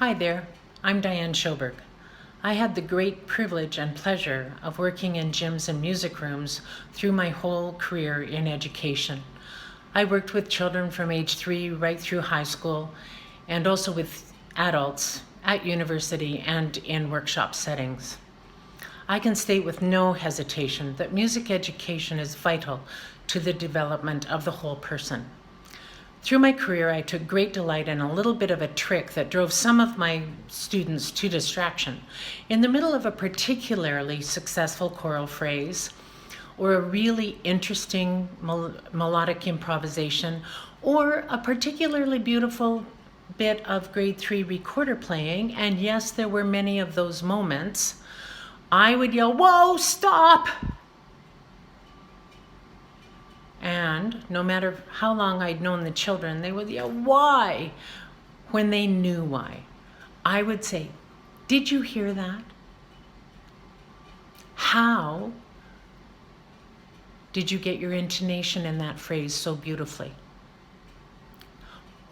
Hi there, I'm Dianne Sjoberg. I had the great privilege and pleasure of working in gyms and music rooms through my whole career in education. I worked with children from age 3 right through high school, and also with adults at university and in workshop settings. I can state with no hesitation that music education is vital to the development of the whole person. Through my career, I took great delight in a little bit of a trick that drove some of my students to distraction. In the middle of a particularly successful choral phrase, or a really interesting melodic improvisation, or a particularly beautiful bit of grade 3 recorder playing, and yes, there were many of those moments, I would yell, "Whoa, stop!" And no matter how long I'd known the children, they would yell, "Why?" when they knew why. I would say, "Did you hear that? How did you get your intonation in that phrase so beautifully?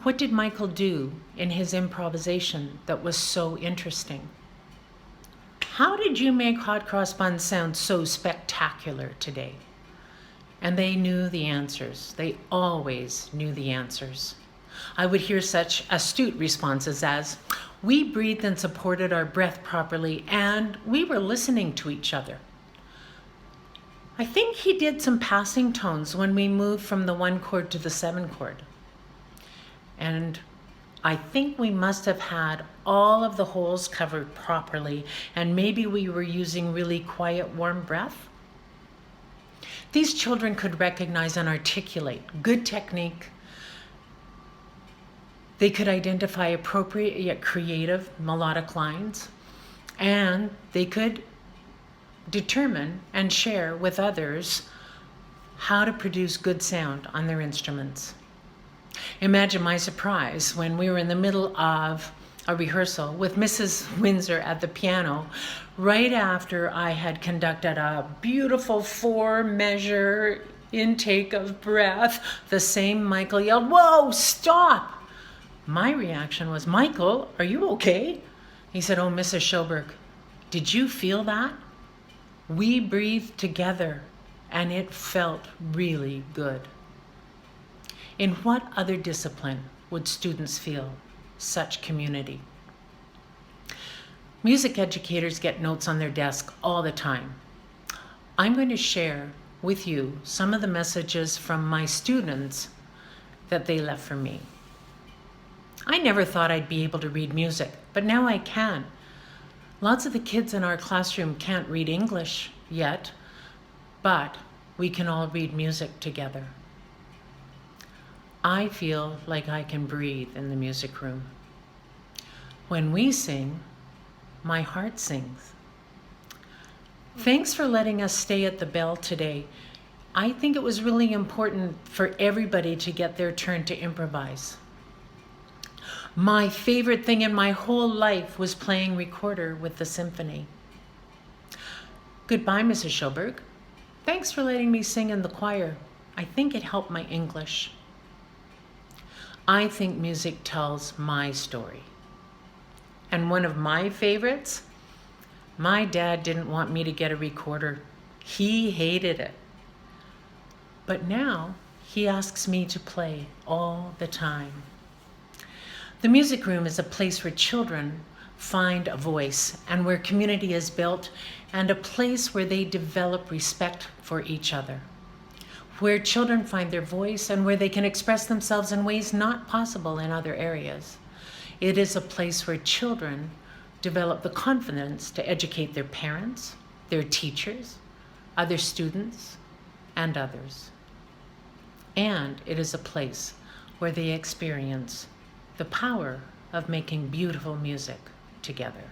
What did Michael do in his improvisation that was so interesting? How did you make hot cross buns sound so spectacular today?" And they knew the answers. They always knew the answers. I would hear such astute responses as, "We breathed and supported our breath properly, and we were listening to each other." I think he did some passing tones when we moved from the 1 chord to the 7 chord. And I think we must have had all of the holes covered properly, and maybe we were using really quiet, warm breath. These children could recognize and articulate good technique. They could identify appropriate yet creative melodic lines, and they could determine and share with others how to produce good sound on their instruments. Imagine my surprise when we were in the middle of a rehearsal with Mrs. Windsor at the piano, right after I had conducted a beautiful 4-measure intake of breath. The same Michael yelled, "Whoa, stop!" My reaction was, "Michael, are you okay?" He said, "Oh, Mrs. Sjoberg, did you feel that? We breathed together and it felt really good." In what other discipline would students feel such community? Music educators get notes on their desk all the time. I'm going to share with you some of the messages from my students that they left for me. I never thought I'd be able to read music, but now I can. Lots of the kids in our classroom can't read English yet, but we can all read music together. I feel like I can breathe in the music room. When we sing, my heart sings. Thanks for letting us stay at the bell today. I think it was really important for everybody to get their turn to improvise. My favorite thing in my whole life was playing recorder with the symphony. Goodbye, Mrs. Sjoberg. Thanks for letting me sing in the choir. I think it helped my English. I think music tells my story. And one of my favorites, my dad didn't want me to get a recorder. He hated it. But now he asks me to play all the time. The music room is a place where children find a voice and where community is built, and a place where they develop respect for each other, where children find their voice and where they can express themselves in ways not possible in other areas. It is a place where children develop the confidence to educate their parents, their teachers, other students, and others. And it is a place where they experience the power of making beautiful music together.